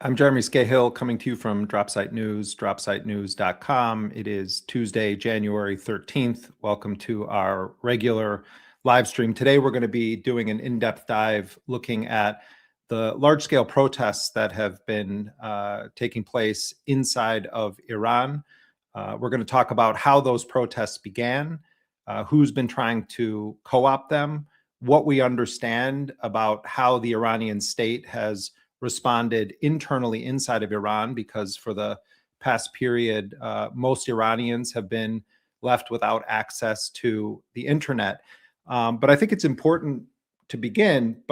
I'm Jeremy Scahill coming to you from Dropsite News, dropsitenews.com. It is Tuesday, January 13th. Welcome to our regular live stream. Today, we're going to be doing an in-depth dive looking at the large-scale protests that have been taking place inside of Iran. We're going to talk about how those protests began, who's been trying to co-opt them, what we understand about how the Iranian state has responded internally inside of Iran, because for the past period, most Iranians have been left without access to the internet. But I think it's important to begin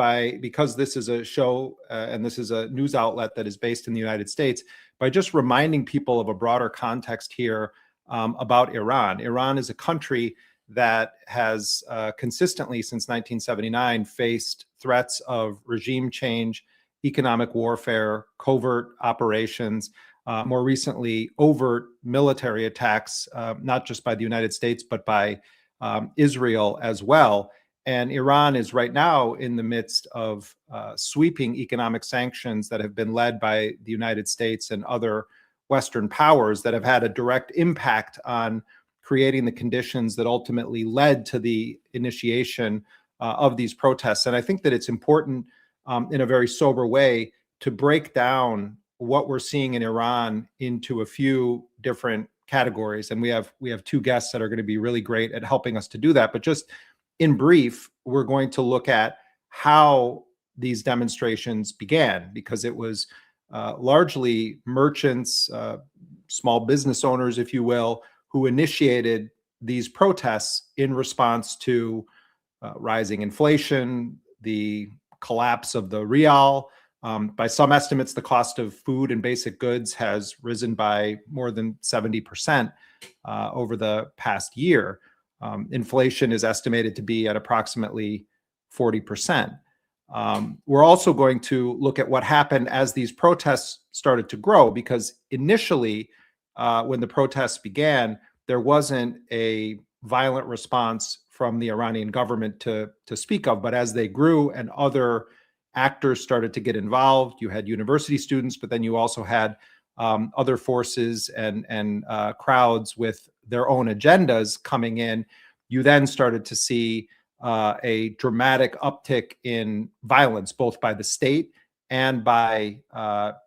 because this is a show and this is a news outlet that is based in the United States, by just reminding people of a broader context here about Iran. Iran is a country that has consistently since 1979 faced threats of regime change, economic warfare, covert operations, more recently overt military attacks, not just by the United States, but by Israel as well. And Iran is right now in the midst of sweeping economic sanctions that have been led by the United States and other Western powers that have had a direct impact on creating the conditions that ultimately led to the initiation of these protests. And I think that it's important in a very sober way to break down what we're seeing in Iran into a few different categories. And we have two guests that are going to be really great at helping us to do that. But just in brief, we're going to look at how these demonstrations began, because it was largely merchants, small business owners, if you will, who initiated these protests in response to rising inflation, the collapse of the rial. By some estimates, the cost of food and basic goods has risen by more than 70% over the past year. Inflation is estimated to be at approximately 40%. We're also going to look at what happened as these protests started to grow, because initially, when the protests began, there wasn't a violent response from the Iranian government to speak of. But as they grew and other actors started to get involved, you had university students, but then you also had other forces and crowds with their own agendas coming in. You then started to see a dramatic uptick in violence, both by the state and by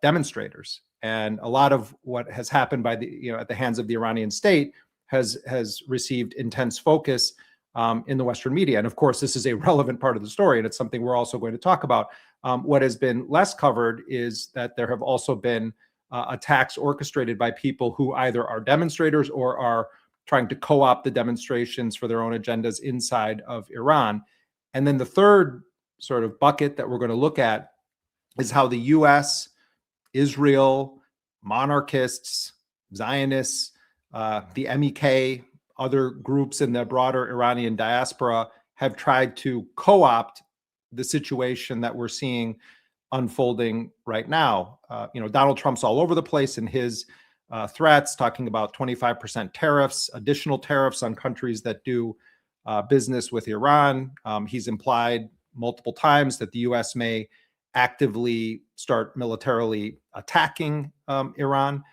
demonstrators. And a lot of what has happened by at the hands of the Iranian state has received intense focus in the Western media. And of course, this is a relevant part of the story, and it's something we're also going to talk about. What has been less covered is that there have also been attacks orchestrated by people who either are demonstrators or are trying to co-opt the demonstrations for their own agendas inside of Iran. And then the third sort of bucket that we're going to look at is how the US, Israel, monarchists, Zionists, the MEK, other groups in the broader Iranian diaspora have tried to co-opt the situation that we're seeing unfolding right now. Donald Trump's all over the place in his threats, talking about 25% tariffs, additional tariffs on countries that do business with Iran. He's implied multiple times that the US may actively start militarily attacking Iran.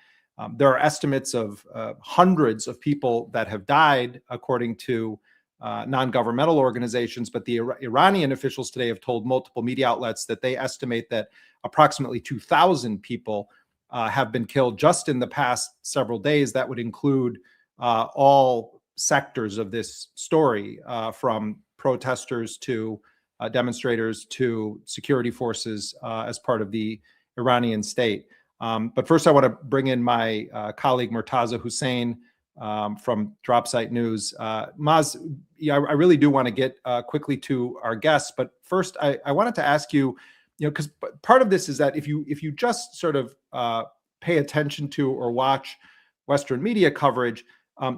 There are estimates of hundreds of people that have died, according to non-governmental organizations. But the Iranian officials today have told multiple media outlets that they estimate that approximately 2,000 people have been killed just in the past several days. That would include all sectors of this story, from protesters to demonstrators to security forces as part of the Iranian state. But first, I want to bring in my colleague Murtaza Hussain from Dropsite News. Maz, I really do want to get quickly to our guests, but first, I wanted to ask you, because part of this is that if you just sort of pay attention to or watch Western media coverage,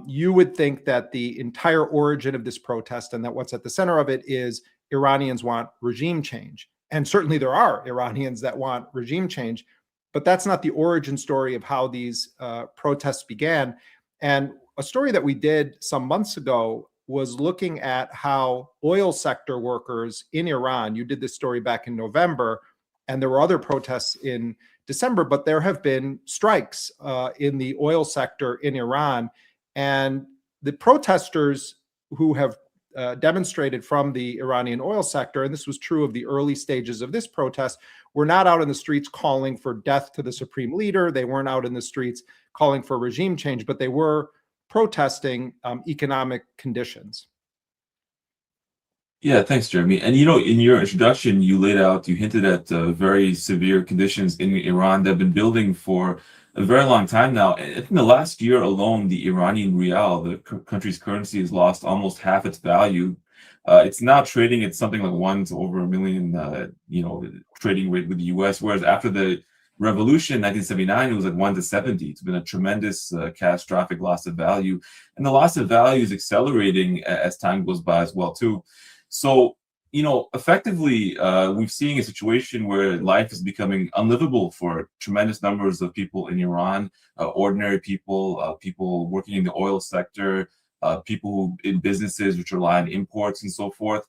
you would think that the entire origin of this protest and that what's at the center of it is Iranians want regime change. And certainly there are Iranians that want regime change, but that's not the origin story of how these protests began. And a story that we did some months ago was looking at how oil sector workers in Iran, you did this story back in November, and there were other protests in December, but there have been strikes in the oil sector in Iran. And the protesters who have demonstrated from the Iranian oil sector, and this was true of the early stages of this protest, were not out in the streets calling for death to the supreme leader. They weren't out in the streets calling for regime change, but they were protesting economic conditions. Yeah, thanks, Jeremy. And in your introduction, you hinted at very severe conditions in Iran that have been building for a very long time now. In the last year alone, the Iranian rial, the country's currency, has lost almost half its value. It's now trading at something like 1 to over a million, trading rate with the U.S. Whereas after the revolution in 1979, it was like 1 to 70. It's been a tremendous catastrophic loss of value, and the loss of value is accelerating as time goes by as well too. So, effectively, we've seen a situation where life is becoming unlivable for tremendous numbers of people in Iran, ordinary people, people working in the oil sector, people who in businesses which rely on imports and so forth.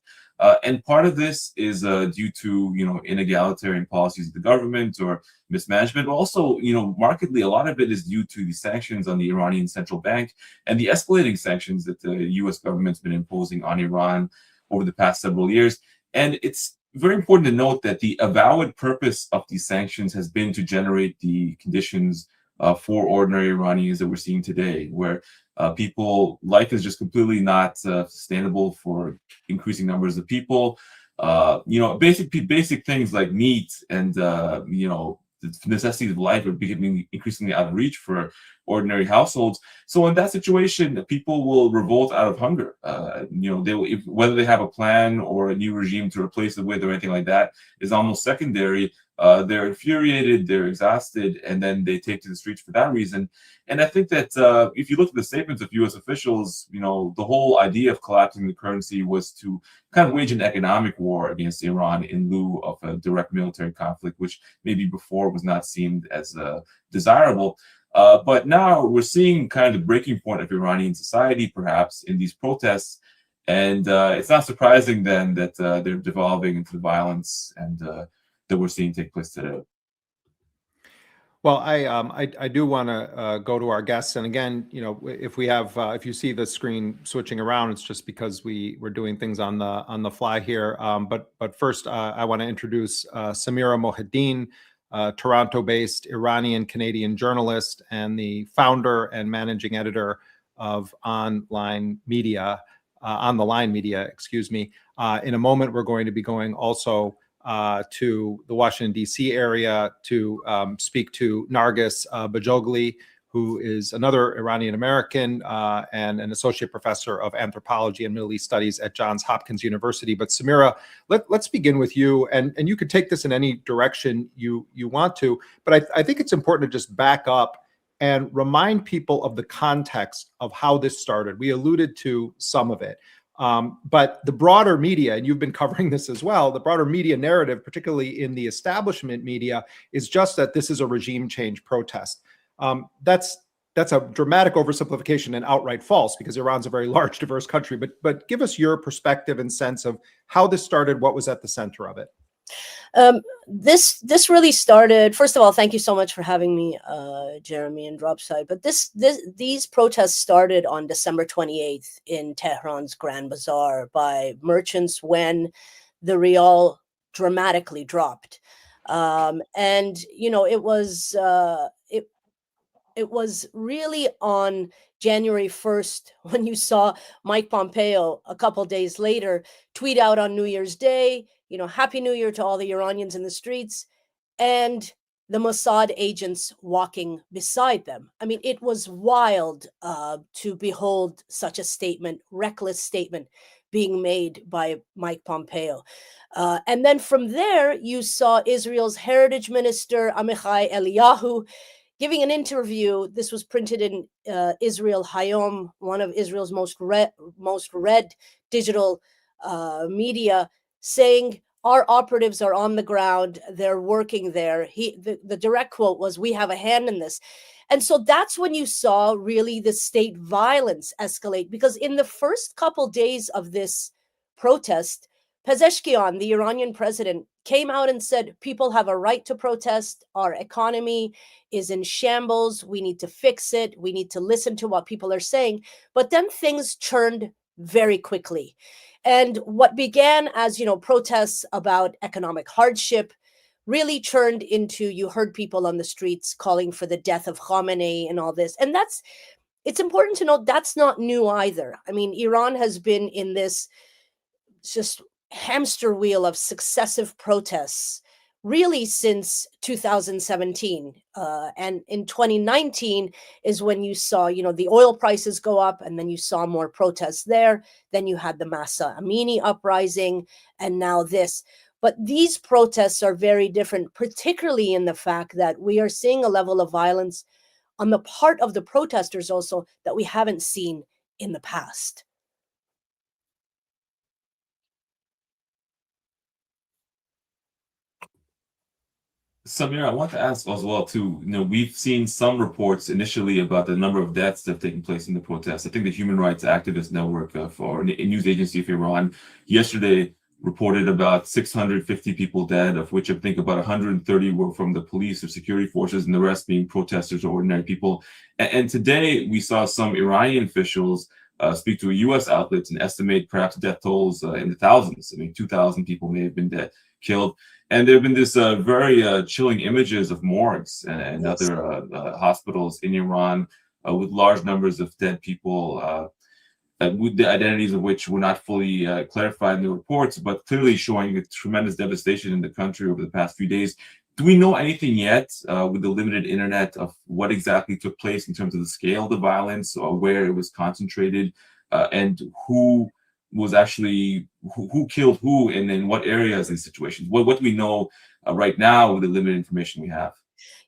And part of this is due to, inegalitarian policies of the government or mismanagement. But also, markedly, a lot of it is due to the sanctions on the Iranian central bank and the escalating sanctions that the U.S. government's been imposing on Iran over the past several years. And it's very important to note that the avowed purpose of these sanctions has been to generate the conditions for ordinary Iranians that we're seeing today, where life is just completely not sustainable for increasing numbers of people. Basic things like meat and the necessities of life are becoming increasingly out of reach for ordinary households. So in that situation, people will revolt out of hunger. Whether they have a plan or a new regime to replace it with or anything like that is almost secondary. They're infuriated, they're exhausted, and then they take to the streets for that reason. And I think that if you look at the statements of U.S. officials, the whole idea of collapsing the currency was to kind of wage an economic war against Iran in lieu of a direct military conflict, which maybe before was not seen as desirable. But now we're seeing kind of the breaking point of Iranian society, perhaps, in these protests. And it's not surprising then that they're devolving into the violence and that we're seeing take place today. Well, I do want to go to our guests, and again, if you see the screen switching around, it's just because we're doing things on the fly here. But first, I want to introduce Samira Mohyeddin, Toronto-based Iranian Canadian journalist and the founder and managing editor of On the Line Media. Excuse me. In a moment, we're going to be going also to the Washington, D.C. area to speak to Narges Bajoghli, who is another Iranian American and an associate professor of anthropology and Middle East studies at Johns Hopkins University. But Samira, let's begin with you, and you could take this in any direction you want to, but I think it's important to just back up and remind people of the context of how this started. We alluded to some of it. But the broader media, and you've been covering this as well, the broader media narrative, particularly in the establishment media, is just that this is a regime change protest. That's a dramatic oversimplification and outright false, because Iran's a very large, diverse country. But give us your perspective and sense of how this started, what was at the center of it. This really started. First of all, thank you so much for having me, Jeremy and Dropside. But these protests started on December 28th in Tehran's Grand Bazaar by merchants when the rial dramatically dropped, and it was really on January 1st when you saw Mike Pompeo a couple days later tweet out on New Year's Day, Happy New Year to all the Iranians in the streets, and the Mossad agents walking beside them. I mean, it was wild to behold such a statement, reckless statement being made by Mike Pompeo. And then from there, you saw Israel's heritage minister, Amichai Eliyahu, giving an interview. This was printed in Israel Hayom, one of Israel's most read digital media, saying, our operatives are on the ground, they're working there. The direct quote was, we have a hand in this. And so that's when you saw really the state violence escalate, because in the first couple days of this protest, Pezeshkian, the Iranian president, came out and said, people have a right to protest. Our economy is in shambles. We need to fix it. We need to listen to what people are saying. But then things churned very quickly. And what began as, protests about economic hardship really turned into, you heard people on the streets calling for the death of Khamenei and all this. And it's important to note that's not new either. I mean, Iran has been in this just hamster wheel of successive protests really since 2017. And in 2019 is when you saw, the oil prices go up, and then you saw more protests there. Then you had the Masa Amini uprising, and now this. But these protests are very different, particularly in the fact that we are seeing a level of violence on the part of the protesters also that we haven't seen in the past. Samira, I want to ask as well too. We've seen some reports initially about the number of deaths that have taken place in the protests. I think the Human Rights Activist Network for a news agency of Iran yesterday reported about 650 people dead, of which I think about 130 were from the police or security forces, and the rest being protesters or ordinary people. And today we saw some Iranian officials speak to a U.S. outlet and estimate perhaps death tolls in the thousands. I mean, 2,000 people may have been killed. And there have been this very chilling images of morgues and Yes. other hospitals in Iran with large numbers of dead people, with the identities of which were not fully clarified in the reports, but clearly showing a tremendous devastation in the country over the past few days. Do we know anything yet with the limited internet of what exactly took place in terms of the scale of the violence, or where it was concentrated, and who was actually who killed who, and in what areas and situations? What do we know right now with the limited information we have?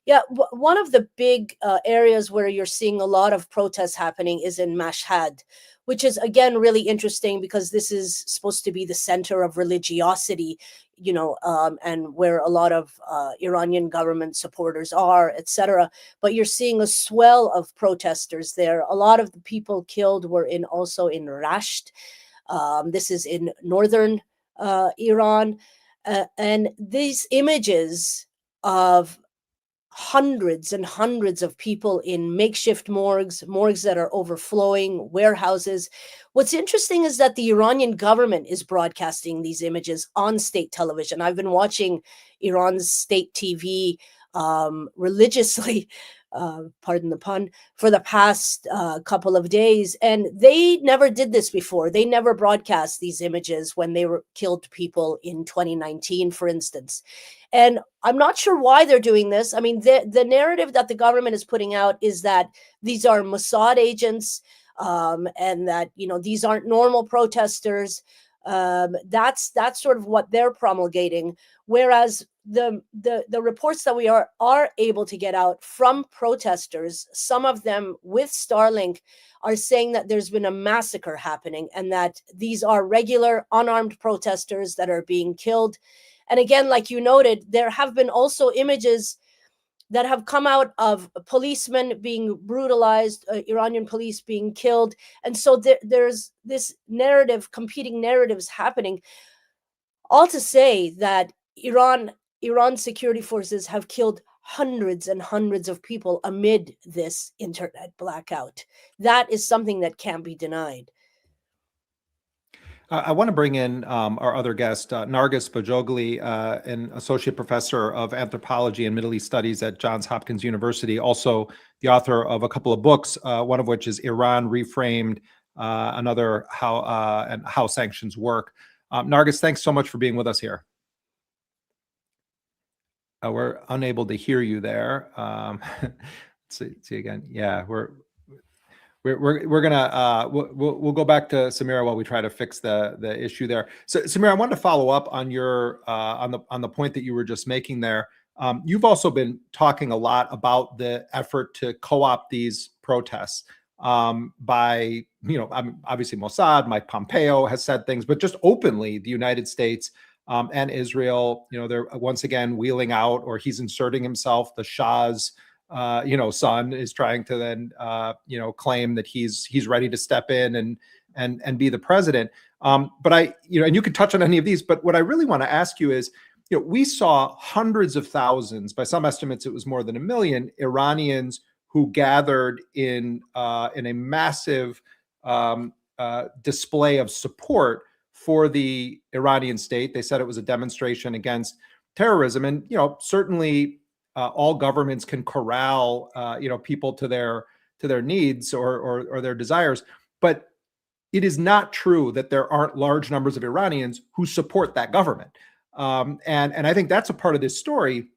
Yeah, one of the big areas where you're seeing a lot of protests happening is in Mashhad, which is, again, really interesting because this is supposed to be the center of religiosity, and where a lot of Iranian government supporters are, etc. But you're seeing a swell of protesters there. A lot of the people killed were also in Rasht. This is in northern Iran. And these images of hundreds and hundreds of people in makeshift morgues that are overflowing, warehouses. What's interesting is that the Iranian government is broadcasting these images on state television. I've been watching Iran's state TV religiously, pardon the pun, for the past couple of days. And they never did this before. They never broadcast these images when they killed people in 2019, for instance. And I'm not sure why they're doing this. I mean, the narrative that the government is putting out is that these are Mossad agents, and that, these aren't normal protesters. That's sort of what they're promulgating. Whereas the reports that we are able to get out from protesters, some of them with Starlink, are saying that there's been a massacre happening, and that these are regular unarmed protesters that are being killed. And again, like you noted, there have been also images that have come out of policemen being brutalized, Iranian police being killed. And so there's this narrative, competing narratives happening. All to say that Iran's security forces have killed hundreds and hundreds of people amid this internet blackout. That is something that can't be denied. I want to bring in our other guest, Narges Bajoghli, an associate professor of anthropology and Middle East studies at Johns Hopkins University, also the author of a couple of books, one of which is Iran Reframed, another How Sanctions Work. Narges, thanks so much for being with us here. We're unable to hear you there. Let's see again. Yeah, we're gonna we'll go back to Samira while we try to fix the issue there. So Samira, I wanted to follow up on your on the point that you were just making there. You've also been talking a lot about the effort to co-opt these protests by, obviously Mossad, Mike Pompeo has said things, but just openly the United States and Israel, they're once again wheeling out, or he's inserting himself, the Shah's son is trying to then, claim that he's ready to step in and be the president. But and you could touch on any of these, but what I really want to ask you is, we saw hundreds of thousands, by some estimates, it was more than 1 million Iranians who gathered in a massive display of support for the Iranian state. They said it was a demonstration against terrorism, and certainly all governments can corral people to their needs or their desires, but it is not true that there aren't large numbers of Iranians who support that government. And I think that's a part of this story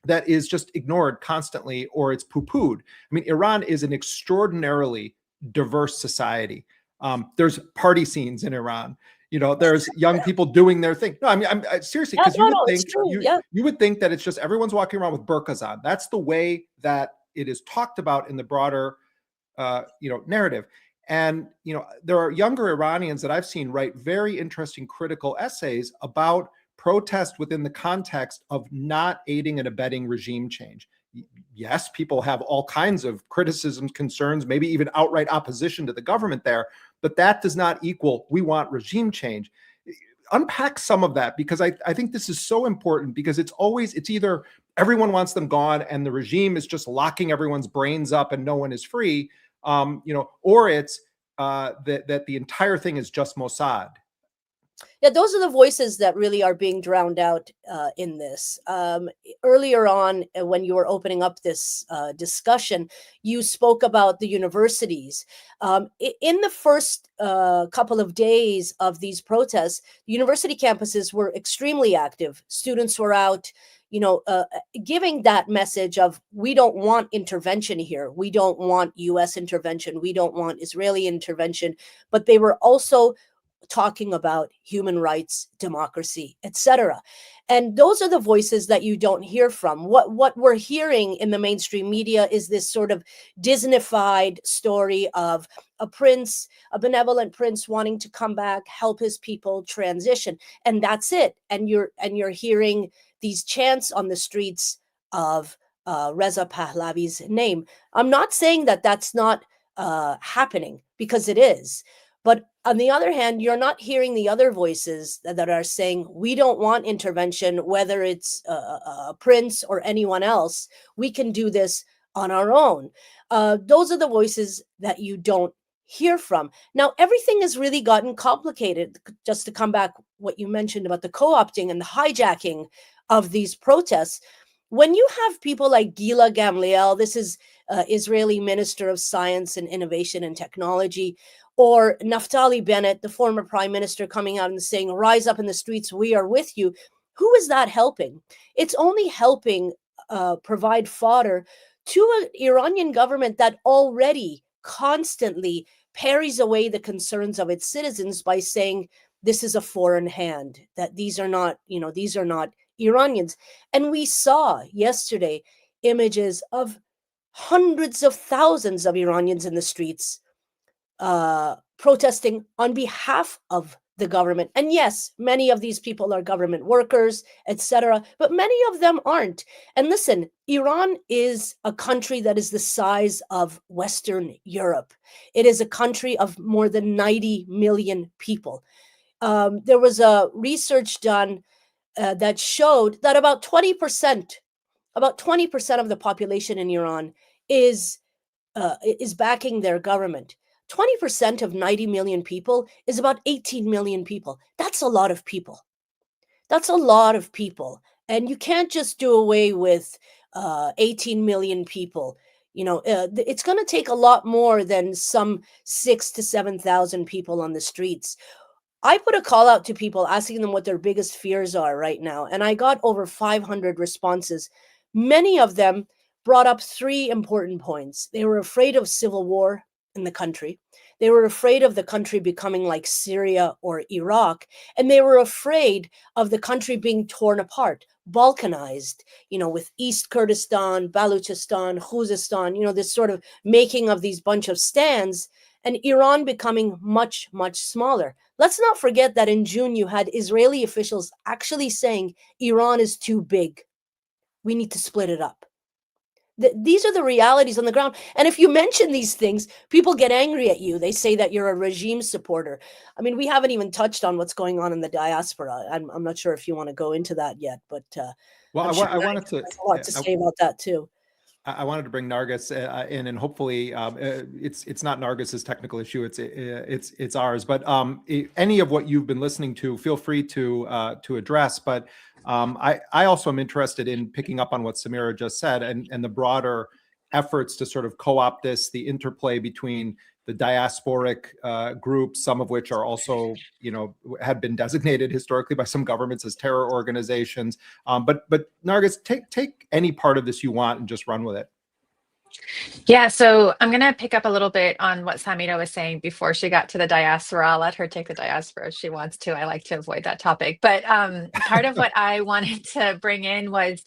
that is just ignored constantly, or it's poo-pooed. I mean, Iran is an extraordinarily diverse society. There's party scenes in Iran. There's young people doing their thing. No, I mean, I'm seriously, because you would think that it's just everyone's walking around with burqas on. That's the way that it is talked about in the broader, narrative. And, there are younger Iranians that I've seen write very interesting critical essays about protest within the context of not aiding and abetting regime change. Yes, people have all kinds of criticisms, concerns, maybe even outright opposition to the government there, but that does not equal we want regime change. Unpack some of that, because I think this is so important, because it's either everyone wants them gone and the regime is just locking everyone's brains up and no one is free, or it's that the entire thing is just Mossad. Yeah, those are the voices that really are being drowned out in this. Earlier on, when you were opening up this discussion, you spoke about the universities. In the first couple of days of these protests, university campuses were extremely active. Students were out, giving that message of, we don't want intervention here. We don't want U.S. intervention. We don't want Israeli intervention. But they were also talking about human rights, democracy, etc. And those are the voices that you don't hear from. What we're hearing in the mainstream media is this sort of Disneyfied story of a benevolent prince wanting to come back, help his people transition, and that's it. And you're hearing these chants on the streets of Reza Pahlavi's name. I'm not saying that that's not happening, because it is. But on the other hand, you're not hearing the other voices that are saying, we don't want intervention, whether it's a prince or anyone else. We can do this on our own. Those are the voices that you don't hear from. Now, everything has really gotten complicated. Just to come back, what you mentioned about the co-opting and the hijacking of these protests. When you have people like Gila Gamliel, this is Israeli Minister of Science and Innovation and Technology, or Naftali Bennett, the former prime minister, coming out and saying, rise up in the streets, we are with you. Who is that helping? It's only helping provide fodder to an Iranian government that already constantly parries away the concerns of its citizens by saying, this is a foreign hand, that these are not Iranians. And we saw yesterday images of hundreds of thousands of Iranians in the streets protesting on behalf of the government. And yes, many of these people are government workers, etc., but many of them aren't. And listen, Iran is a country that is the size of Western Europe. It is a country of more than 90 million people. There was a research done that showed that about 20% of the population in Iran is backing their government. 20% of 90 million people is about 18 million people. That's a lot of people. That's a lot of people. And you can't just do away with 18 million people. It's going to take a lot more than some 6,000 to 7,000 people on the streets. I put a call out to people asking them what their biggest fears are right now, and I got over 500 responses. Many of them brought up three important points. They were afraid of civil war in the country. They were afraid of the country becoming like Syria or Iraq, and they were afraid of the country being torn apart, balkanized, with East Kurdistan, Baluchistan, Khuzestan, this sort of making of these bunch of stands, and Iran becoming much, much smaller. Let's not forget that in June, you had Israeli officials actually saying Iran is too big. We need to split it up. These are the realities on the ground. And if you mention these things, people get angry at you. They say that you're a regime supporter. I mean, we haven't even touched on what's going on in the diaspora. I'm not sure if you want to go into that yet, but well, I wanted to has a lot to say about that too. I wanted to bring Narges in, and hopefully it's not Narges's technical issue. It's ours. But any of what you've been listening to, feel free to address. But I also am interested in picking up on what Samira just said, and the broader efforts to sort of co-opt this, the interplay between the diasporic groups, some of which are also, have been designated historically by some governments as terror organizations. But Narges, take any part of this you want and just run with it. Yeah, so I'm going to pick up a little bit on what Samira was saying before she got to the diaspora. I'll let her take the diaspora if she wants to. I like to avoid that topic. But part of what I wanted to bring in was,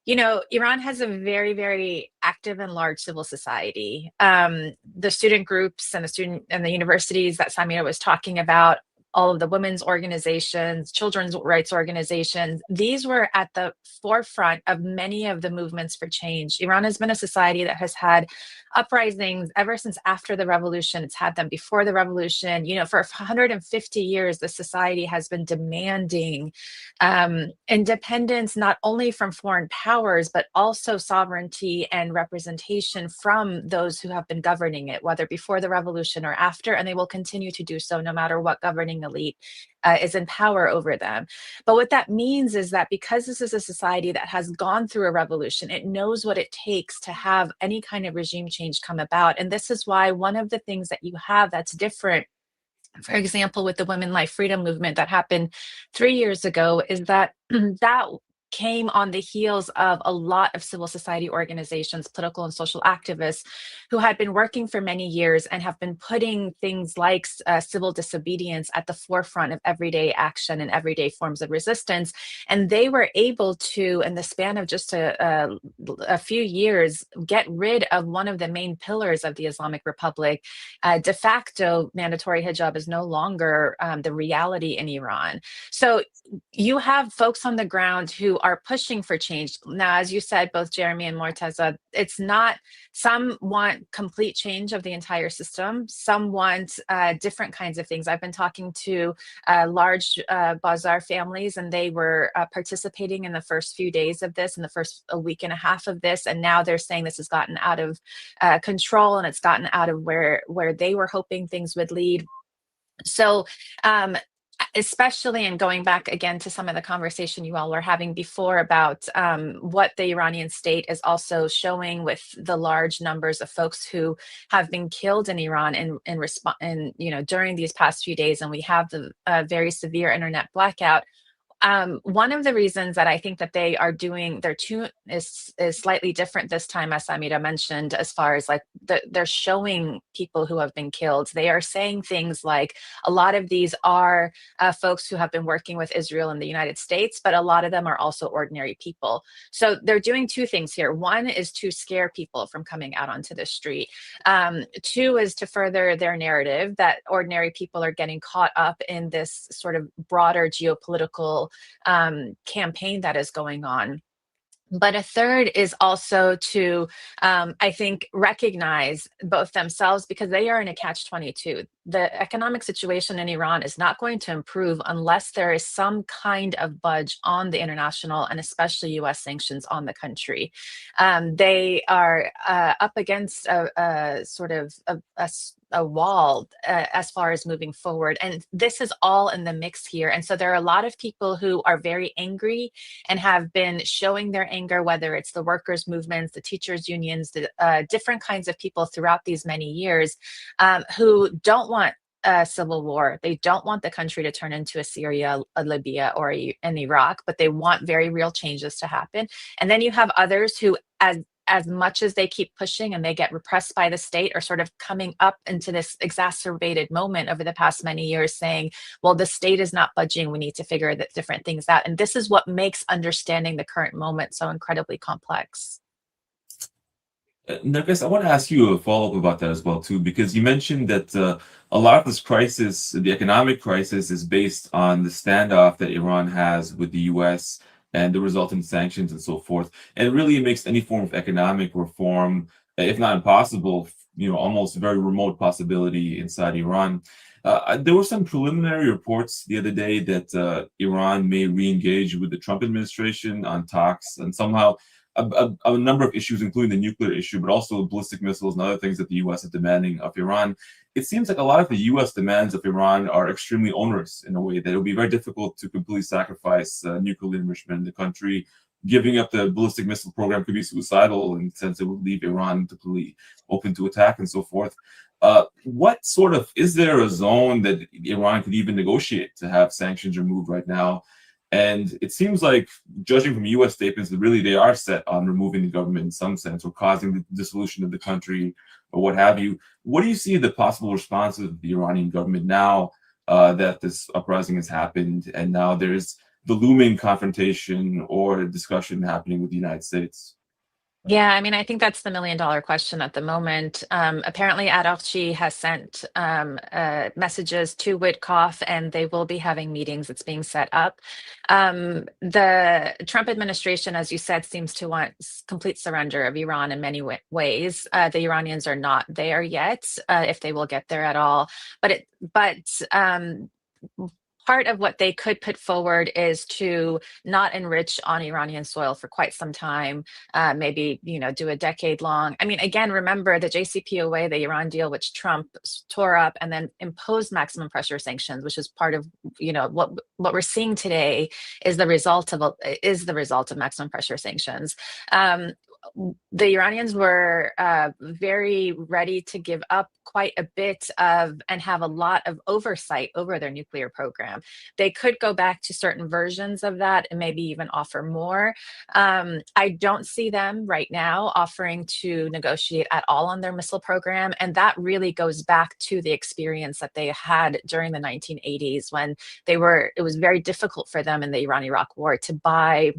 Iran has a very, very active and large civil society. The student groups and the universities that Samira was talking about, all of the women's organizations, children's rights organizations, these were at the forefront of many of the movements for change. Iran has been a society that has had uprisings ever since after the revolution. It's had them before the revolution. For 150 years, the society has been demanding independence, not only from foreign powers, but also sovereignty and representation from those who have been governing it, whether before the revolution or after, and they will continue to do so no matter what governing elite is in power over them. But what that means is that because this is a society that has gone through a revolution, it knows what it takes to have any kind of regime change come about. And this is why one of the things that you have that's different, for example, with the Women Life Freedom movement that happened 3 years ago, is that that came on the heels of a lot of civil society organizations, political and social activists who had been working for many years and have been putting things like civil disobedience at the forefront of everyday action and everyday forms of resistance. And they were able to, in the span of just a few years, get rid of one of the main pillars of the Islamic Republic. De facto, mandatory hijab is no longer the reality in Iran. So you have folks on the ground who are pushing for change. Now, as you said, both Jeremy and Murtaza, it's not, some want complete change of the entire system. Some want different kinds of things. I've been talking to large bazaar families, and they were participating in the first few days of this, in the first a week and a half of this. And now they're saying this has gotten out of control, and it's gotten out of where they were hoping things would lead. So, especially, and going back again to some of the conversation you all were having before about what the Iranian state is also showing with the large numbers of folks who have been killed in Iran during these past few days, and we have the very severe internet blackout. One of the reasons that I think that they are doing their tune is slightly different this time, as Samira mentioned, as far as like they're showing people who have been killed. They are saying things like a lot of these are folks who have been working with Israel and the United States, but a lot of them are also ordinary people. So they're doing two things here. One is to scare people from coming out onto the street. Two is to further their narrative that ordinary people are getting caught up in this sort of broader geopolitical campaign that is going on. But a third is also to, I think, recognize both themselves, because they are in a catch-22. The economic situation in Iran is not going to improve unless there is some kind of budge on the international and especially U.S. sanctions on the country. They are up against a sort of a wall as far as moving forward. And this is all in the mix here. And so there are a lot of people who are very angry and have been showing their anger, whether it's the workers' movements, the teachers' unions, the different kinds of people throughout these many years who don't want a civil war. They don't want the country to turn into a Syria, a Libya, or an Iraq, but they want very real changes to happen. And then you have others who, as much as they keep pushing and they get repressed by the state, are sort of coming up into this exacerbated moment over the past many years saying, well, the state is not budging. We need to figure different things out. And this is what makes understanding the current moment so incredibly complex. Narges, I want to ask you a follow-up about that as well, too, because you mentioned that a lot of this crisis, the economic crisis, is based on the standoff that Iran has with the U.S. and the resultant sanctions and so forth. And really it makes any form of economic reform, if not impossible, almost a very remote possibility inside Iran. There were some preliminary reports the other day that Iran may re-engage with the Trump administration on talks, and somehow a number of issues, including the nuclear issue, but also ballistic missiles and other things that the U.S. is demanding of Iran. It seems like a lot of the U.S. demands of Iran are extremely onerous in a way that it will be very difficult to completely sacrifice nuclear enrichment in the country. Giving up the ballistic missile program could be suicidal in the sense it would leave Iran completely open to attack and so forth. Is there a zone that Iran could even negotiate to have sanctions removed right now? And it seems like, judging from U.S. statements, that really they are set on removing the government in some sense, or causing the dissolution of the country, or what have you. What do you see the possible responses of the Iranian government now that this uprising has happened, and now there's the looming confrontation or discussion happening with the United States? Yeah, I mean, I think that's the $1 million question at the moment. Apparently, Araghchi has sent messages to Witkoff, and they will be having meetings. It's being set up. The Trump administration, as you said, seems to want complete surrender of Iran in many ways. The Iranians are not there yet, if they will get there at all. But part of what they could put forward is to not enrich on Iranian soil for quite some time, maybe, do a decade long. I mean, again, remember the JCPOA, the Iran deal, which Trump tore up and then imposed maximum pressure sanctions, which is part of, what we're seeing today is the result of maximum pressure sanctions. The Iranians were very ready to give up quite a bit of and have a lot of oversight over their nuclear program. They could go back to certain versions of that and maybe even offer more. I don't see them right now offering to negotiate at all on their missile program. And that really goes back to the experience that they had during the 1980s when it was very difficult for them in the Iran-Iraq war to buy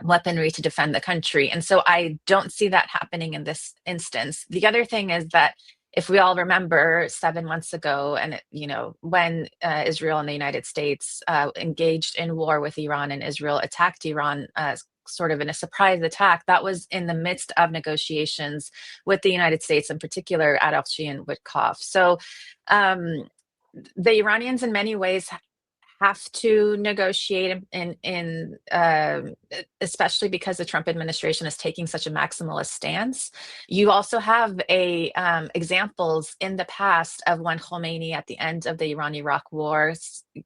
weaponry to defend the country. And so I don't see that happening in this instance. The other thing is that if we all remember 7 months ago, and when Israel and the United States engaged in war with Iran, and Israel attacked Iran sort of in a surprise attack, that was in the midst of negotiations with the United States, in particular Araghchi and Witkoff. So the Iranians in many ways have to negotiate in especially because the Trump administration is taking such a maximalist stance. You also have examples in the past of when Khomeini, at the end of the Iran-Iraq war,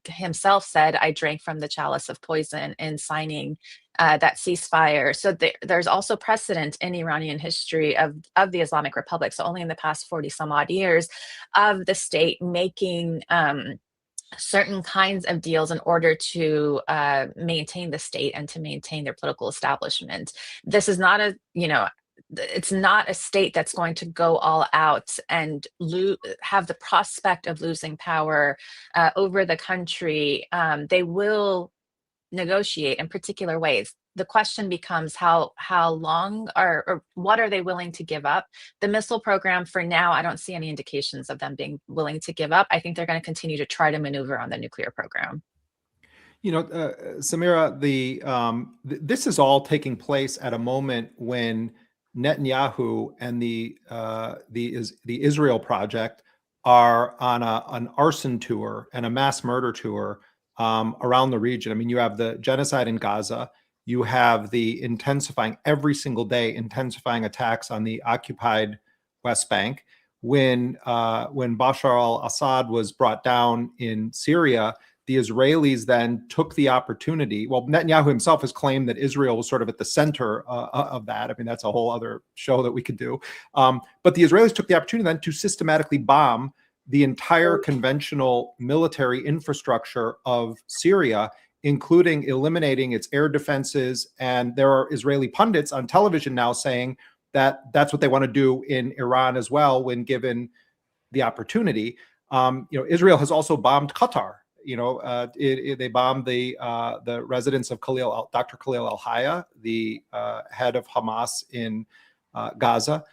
himself said, "I drank from the chalice of poison," in signing that ceasefire. So there's also precedent in Iranian history of the Islamic Republic, so only in the past 40 some odd years, of the state making certain kinds of deals in order to maintain the state and to maintain their political establishment. This is not it's not a state that's going to go all out and have the prospect of losing power over the country. They will negotiate in particular ways. The question becomes how long or what are they willing to give up? The missile program, for now, I don't see any indications of them being willing to give up. I think they're going to continue to try to maneuver on the nuclear program. Samira, this is all taking place at a moment when Netanyahu and the Israel project are on an arson tour and a mass murder tour around the region. I mean, you have the genocide in Gaza. You have the every single day intensifying attacks on the occupied West Bank. When Bashar al-Assad was brought down in Syria, the Israelis then took the opportunity. Well, Netanyahu himself has claimed that Israel was sort of at the center of that. I mean, that's a whole other show that we could do. But the Israelis took the opportunity then to systematically bomb the entire conventional military infrastructure of Syria, including eliminating its air defenses. And there are Israeli pundits on television now saying that that's what they want to do in Iran as well, when given the opportunity. Israel has also bombed Qatar. They bombed the residence of Dr. Khalil al-Hayya, the head of Hamas in Gaza.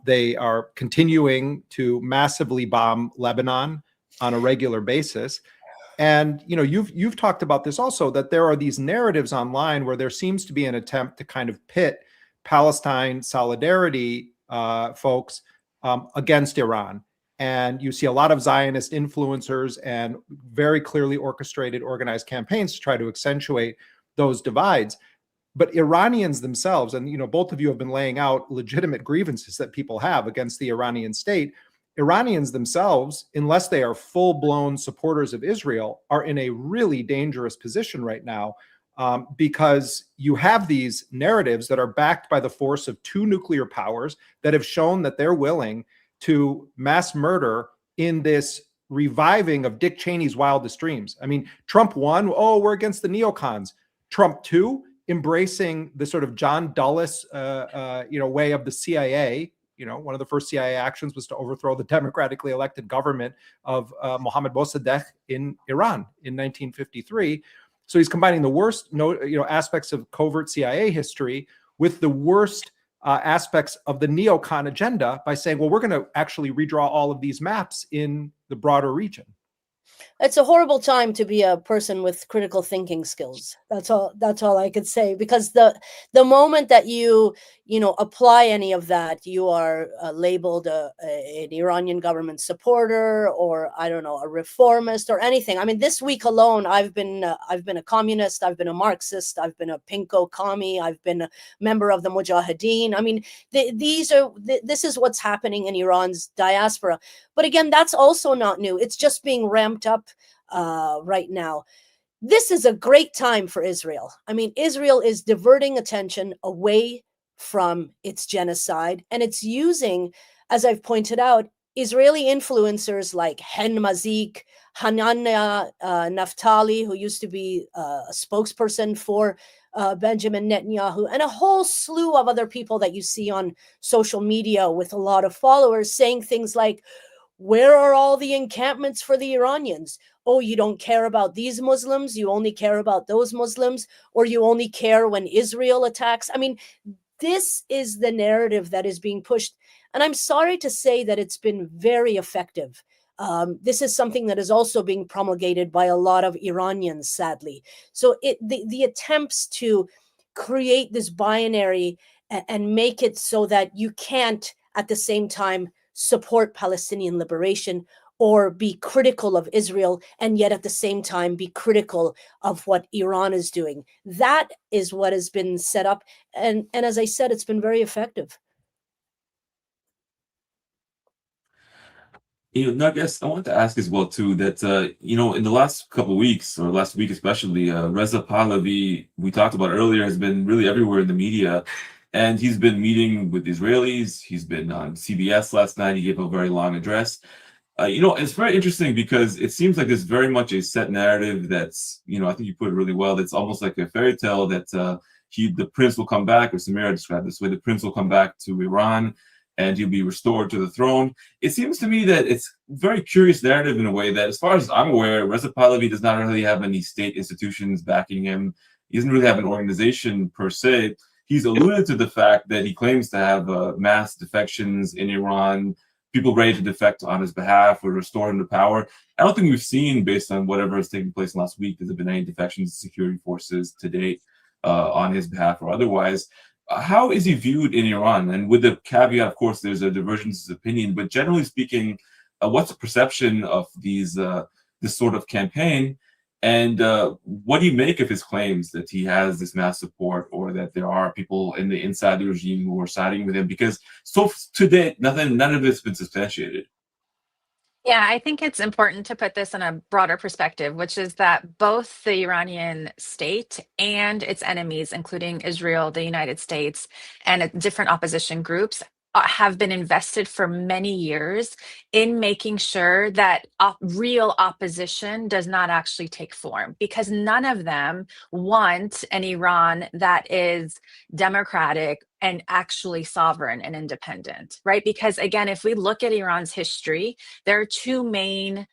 They are continuing to massively bomb Lebanon on a regular basis. And you've talked about this also, that there are these narratives online where there seems to be an attempt to kind of pit Palestine solidarity folks against Iran. And you see a lot of Zionist influencers and very clearly orchestrated, organized campaigns to try to accentuate those divides. But Iranians themselves, and both of you have been laying out legitimate grievances that people have against the Iranian state. Iranians themselves, unless they are full-blown supporters of Israel, are in a really dangerous position right now, because you have these narratives that are backed by the force of two nuclear powers that have shown that they're willing to mass murder in this reviving of Dick Cheney's wildest dreams. I mean, Trump 1, oh, we're against the neocons. Trump 2, embracing the sort of John Dulles, way of the CIA. One of the first CIA actions was to overthrow the democratically elected government of Mohammad Mossadegh in Iran in 1953. So he's combining the worst, aspects of covert CIA history with the worst aspects of the neocon agenda by saying, well, we're going to actually redraw all of these maps in the broader region. It's a horrible time to be a person with critical thinking skills. That's all I could say, because the moment that you apply any of that, you are labeled an Iranian government supporter, or I don't know, a reformist or anything. I mean, this week alone, I've been a communist, I've been a Marxist, I've been a pinko commie, I've been a member of the Mujahideen. I mean, this is what's happening in Iran's diaspora. But again, that's also not new. It's just being ramped up right now. This is a great time for Israel. I mean, Israel is diverting attention away from its genocide, and it's using, as I've pointed out, Israeli influencers like Hen Mazik, Hanania Naftali, who used to be a spokesperson for Benjamin Netanyahu, and a whole slew of other people that you see on social media with a lot of followers saying things like, where are all the encampments for the Iranians? Oh, you don't care about these Muslims, you only care about those Muslims, or you only care when Israel attacks. I mean, this is the narrative that is being pushed. And I'm sorry to say that it's been very effective. This is something that is also being promulgated by a lot of Iranians, sadly. So the attempts to create this binary and make it so that you can't at the same time support Palestinian liberation or be critical of Israel, and yet at the same time be critical of what Iran is doing. That is what has been set up. And as I said, it's been very effective. Narges, I wanted to ask as well too that in the last couple of weeks, or last week especially, Reza Pahlavi, we talked about earlier, has been really everywhere in the media, and he's been meeting with Israelis. He's been on CBS last night. He gave a very long address. It's very interesting because it seems like there's very much a set narrative that's, I think you put it really well. That's almost like a fairy tale that the prince will come back, or Samira described this way: the prince will come back to Iran and he'll be restored to the throne. It seems to me that it's a very curious narrative in a way that, as far as I'm aware, Reza Pahlavi does not really have any state institutions backing him. He doesn't really have an organization per se. He's alluded to the fact that he claims to have mass defections in Iran, people ready to defect on his behalf or restore him to power. I don't think we've seen, based on whatever has taken place last week, that there have been any defections to security forces to date on his behalf or otherwise. How is he viewed in Iran? And with the caveat, of course, there's a divergence of opinion, but generally speaking, what's the perception of this sort of campaign? And what do you make of his claims that he has this mass support, or that there are people inside the regime who are siding with him? Because to date, none of this has been substantiated. Yeah, I think it's important to put this in a broader perspective, which is that both the Iranian state and its enemies, including Israel, the United States, and different opposition groups, have been invested for many years in making sure that real opposition does not actually take form, because none of them want an Iran that is democratic and actually sovereign and independent, right? Because again, if we look at Iran's history, there are two main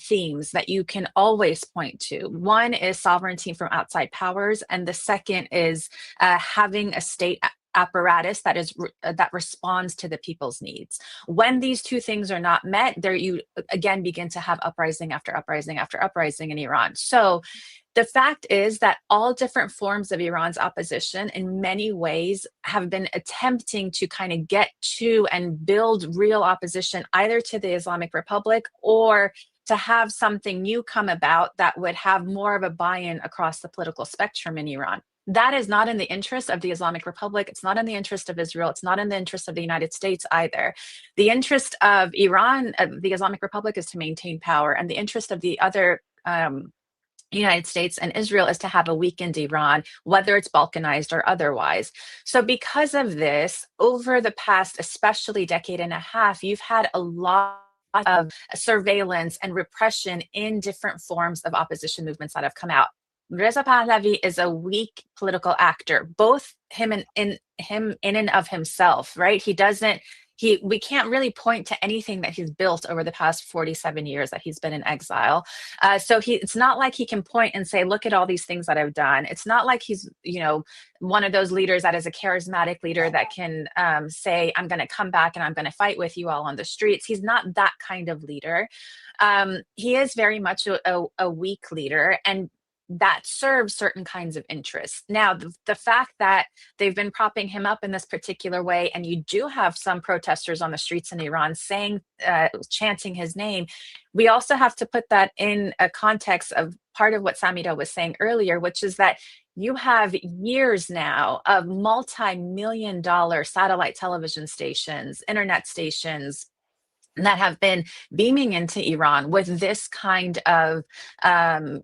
themes that you can always point to. One is sovereignty from outside powers, and the second is having a state apparatus that responds to the people's needs. When these two things are not met, there you again begin to have uprising after uprising after uprising in Iran. So the fact is that all different forms of Iran's opposition in many ways have been attempting to kind of get to and build real opposition either to the Islamic Republic or to have something new come about that would have more of a buy-in across the political spectrum in Iran. That is not in the interest of the Islamic Republic. It's not in the interest of Israel. It's not in the interest of the United States either. The interest of Iran, the Islamic Republic, is to maintain power, and the interest of the other United States and Israel is to have a weakened Iran, whether it's balkanized or otherwise. So because of this, over the past, especially decade and a half, you've had a lot of surveillance and repression in different forms of opposition movements that have come out. Reza Pahlavi is a weak political actor, both him in and of himself, right? We can't really point to anything that he's built over the past 47 years that he's been in exile. So it's not like he can point and say, look at all these things that I've done. It's not like he's, one of those leaders that is a charismatic leader that can say, I'm going to come back and I'm going to fight with you all on the streets. He's not that kind of leader. He is very much a weak leader, and that serves certain kinds of interests. Now, the fact that they've been propping him up in this particular way, and you do have some protesters on the streets in Iran chanting his name, we also have to put that in a context of part of what Samira was saying earlier, which is that you have years now of multi-million-dollar satellite television stations, internet stations, that have been beaming into Iran with this kind of rhetoric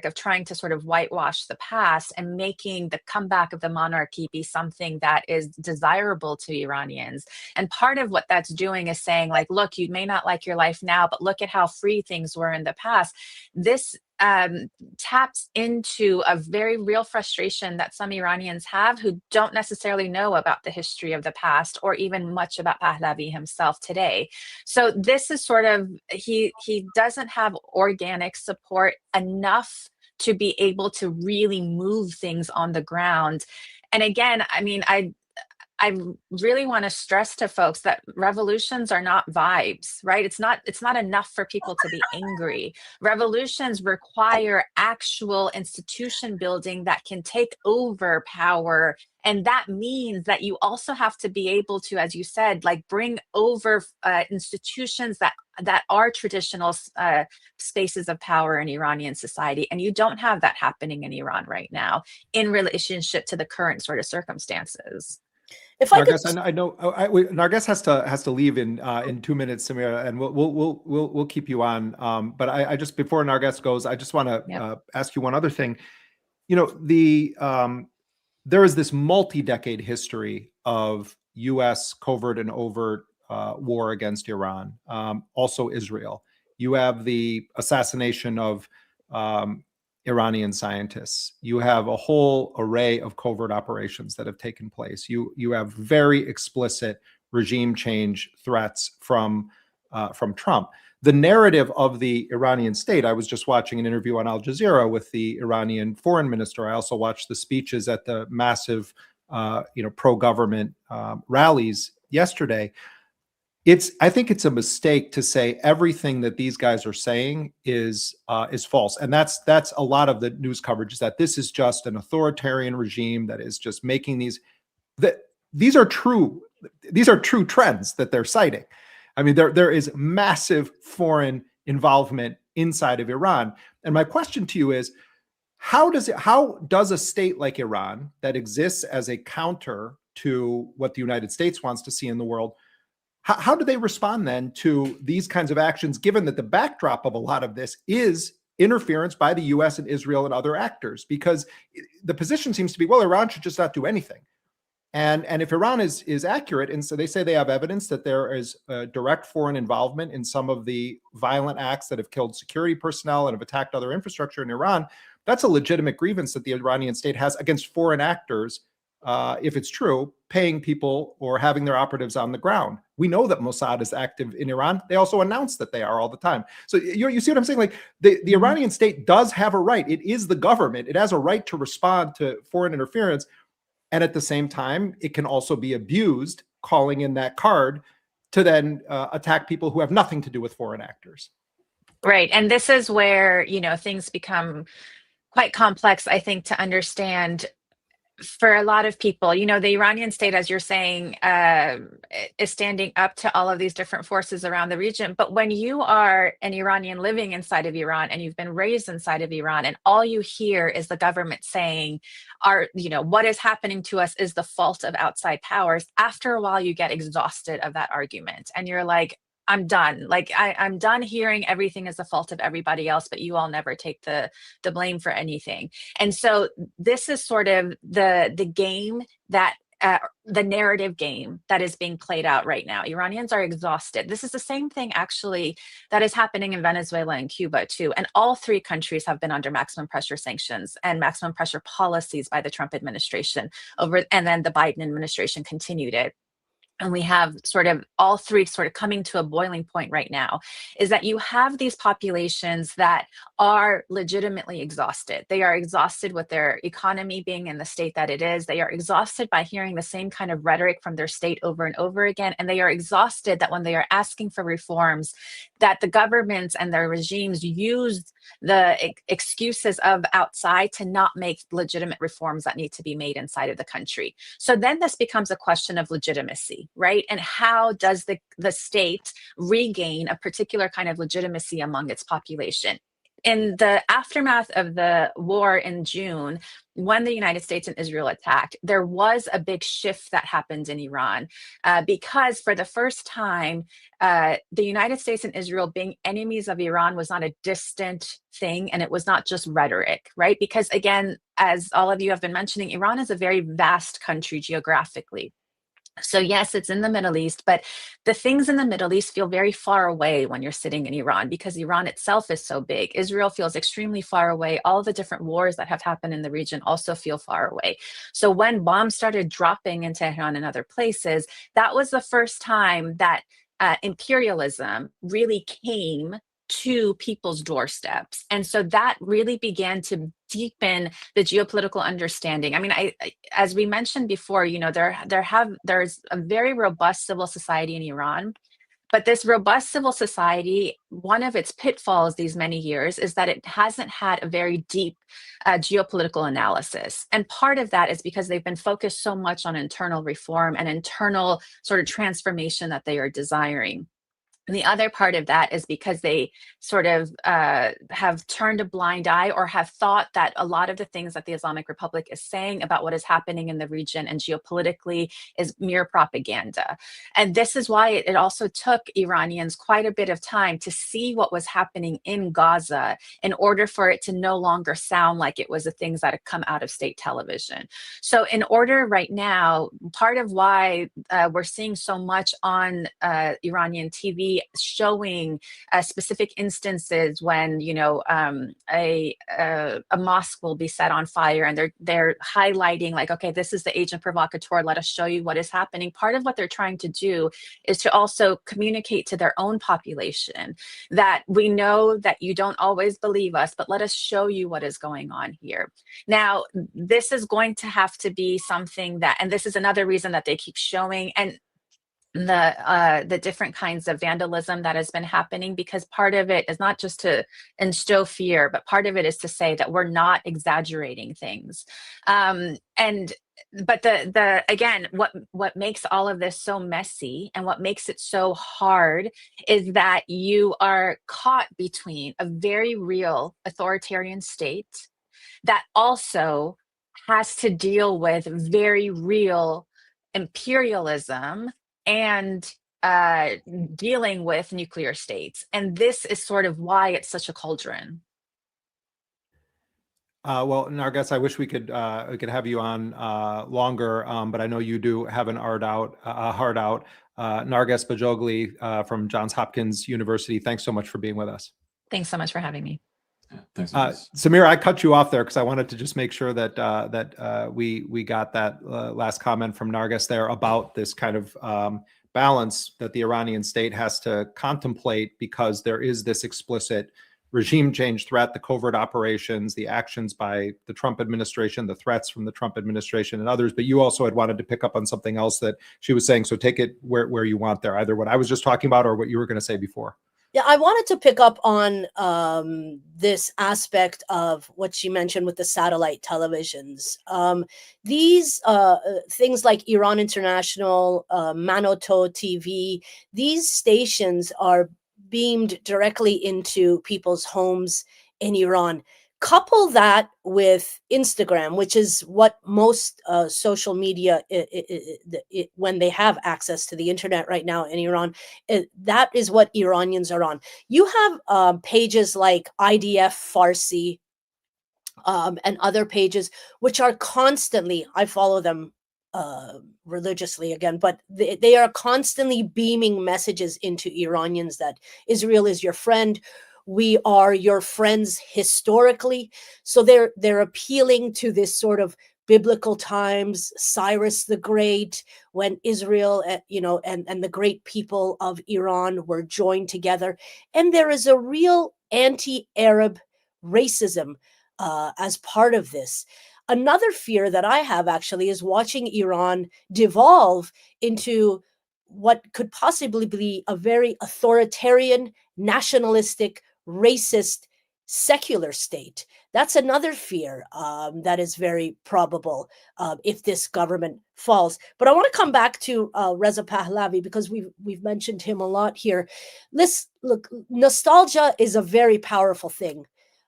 of trying to sort of whitewash the past and making the comeback of the monarchy be something that is desirable to Iranians. And part of what that's doing is saying, like, look, you may not like your life now, but look at how free things were in the past. This taps into a very real frustration that some Iranians have who don't necessarily know about the history of the past or even much about Pahlavi himself today. So this is sort of, he doesn't have organic support enough to be able to really move things on the ground. And again, I mean, I really want to stress to folks that revolutions are not vibes, right? It's not enough for people to be angry. Revolutions require actual institution building that can take over power. And that means that you also have to be able to, as you said, like bring over institutions that are traditional spaces of power in Iranian society. And you don't have that happening in Iran right now in relationship to the current sort of circumstances. If I Narges, could, I know Narges has to leave in 2 minutes, Samira, and we'll keep you on. But I just, before Narges goes, I just want to ask you one other thing. There is this multi-decade history of U.S. covert and overt war against Iran, also Israel. You have the assassination of Iranian scientists. You have a whole array of covert operations that have taken place. You have very explicit regime change threats from Trump. The narrative of the Iranian state, I was just watching an interview on Al Jazeera with the Iranian foreign minister. I also watched the speeches at the massive pro-government rallies yesterday. I think it's a mistake to say everything that these guys are saying is false, and that's a lot of the news coverage, is that this is just an authoritarian regime that is just making these are true trends that they're citing. I mean, there is massive foreign involvement inside of Iran, and my question to you is, how does a state like Iran that exists as a counter to what the United States wants to see in the world, how do they respond then to these kinds of actions, given that the backdrop of a lot of this is interference by the US and Israel and other actors? Because the position seems to be, well, Iran should just not do anything. And if Iran is accurate, and so they say they have evidence that there is direct foreign involvement in some of the violent acts that have killed security personnel and have attacked other infrastructure in Iran, that's a legitimate grievance that the Iranian state has against foreign actors, if it's true, paying people or having their operatives on the ground. We know that Mossad is active in Iran. They also announce that they are all the time. So you see what I'm saying? Like the Iranian state does have a right. It is the government. It has a right to respond to foreign interference. And at the same time, it can also be abused, calling in that card to then attack people who have nothing to do with foreign actors. Right. And this is where, things become quite complex, I think, to understand for a lot of people. The Iranian state, as you're saying, is standing up to all of these different forces around the region. But when you are an Iranian living inside of Iran and you've been raised inside of Iran, and all you hear is the government saying, what is happening to us is the fault of outside powers, after a while you get exhausted of that argument. And you're like, I'm done. Like, I'm done hearing everything is the fault of everybody else, but you all never take the blame for anything. And so this is sort of the game that the narrative game that is being played out right now. Iranians are exhausted. This is the same thing actually that is happening in Venezuela and Cuba too. And all three countries have been under maximum pressure sanctions and maximum pressure policies by the Trump administration and then the Biden administration continued it. And we have sort of all three sort of coming to a boiling point right now, is that you have these populations that are legitimately exhausted. They are exhausted with their economy being in the state that it is. They are exhausted by hearing the same kind of rhetoric from their state over and over again. And they are exhausted that when they are asking for reforms, that the governments and their regimes use the excuses of outside to not make legitimate reforms that need to be made inside of the country. So then this becomes a question of legitimacy, right? And how does the state regain a particular kind of legitimacy among its population? In the aftermath of the war in June, when the United States and Israel attacked, there was a big shift that happened in Iran because for the first time, the United States and Israel being enemies of Iran was not a distant thing, and it was not just rhetoric, right? Because again, as all of you have been mentioning, Iran is a very vast country geographically. So yes, it's in the Middle East, but the things in the Middle East feel very far away when you're sitting in Iran because Iran itself is so big. Israel feels extremely far away. All the different wars that have happened in the region also feel far away. So when bombs started dropping in Tehran and other places, that was the first time that imperialism really came to people's doorsteps. And so that really began to deepen the geopolitical understanding. I mean, as we mentioned before, there's a very robust civil society in Iran, but this robust civil society, one of its pitfalls these many years is that it hasn't had a very deep geopolitical analysis. And part of that is because they've been focused so much on internal reform and internal sort of transformation that they are desiring. And the other part of that is because they sort of have turned a blind eye or have thought that a lot of the things that the Islamic Republic is saying about what is happening in the region and geopolitically is mere propaganda. And this is why it also took Iranians quite a bit of time to see what was happening in Gaza in order for it to no longer sound like it was the things that had come out of state television. So in order right now, part of why we're seeing so much on Iranian TV showing specific instances when a mosque will be set on fire and they're highlighting like, okay, this is the agent provocateur, let us show you what is happening. Part of what they're trying to do is to also communicate to their own population that we know that you don't always believe us, but let us show you what is going on here. Now, this is going to have to be something that, and this is another reason that they keep showing, and the different kinds of vandalism that has been happening, because part of it is not just to instill fear, but part of it is to say that we're not exaggerating things. But again, what makes all of this so messy and what makes it so hard is that you are caught between a very real authoritarian state that also has to deal with very real imperialism and dealing with nuclear states. And this is sort of why it's such a cauldron. Well, Narges, I wish we could have you on longer, but I know you do have a heart out. Narges Bajoghli from Johns Hopkins University, thanks so much for being with us. Thanks so much for having me. Yeah, thanks. Samira, I cut you off there because I wanted to just make sure that we got that last comment from Narges there about this kind of balance that the Iranian state has to contemplate, because there is this explicit regime change threat, the covert operations, the actions by the Trump administration, the threats from the Trump administration and others. But you also had wanted to pick up on something else that she was saying. So take it where you want there, either what I was just talking about or what you were going to say before. Yeah, I wanted to pick up on this aspect of what she mentioned with the satellite televisions. These things like Iran International, Manoto TV, these stations are beamed directly into people's homes in Iran. Couple that with Instagram, which is what most social media, when they have access to the internet right now in Iran, that is what Iranians are on. You have pages like IDF Farsi and other pages, which are constantly, I follow them religiously again, but they are constantly beaming messages into Iranians that Israel is your friend. We are your friends historically. So they're appealing to this sort of biblical times, Cyrus the Great, when Israel, and the great people of Iran were joined together. And there is a real anti-Arab racism as part of this. Another fear that I have actually is watching Iran devolve into what could possibly be a very authoritarian, nationalistic, racist, secular state. That's another fear that is very probable if this government falls. But I want to come back to Reza Pahlavi because we've mentioned him a lot here. Look, nostalgia is a very powerful thing.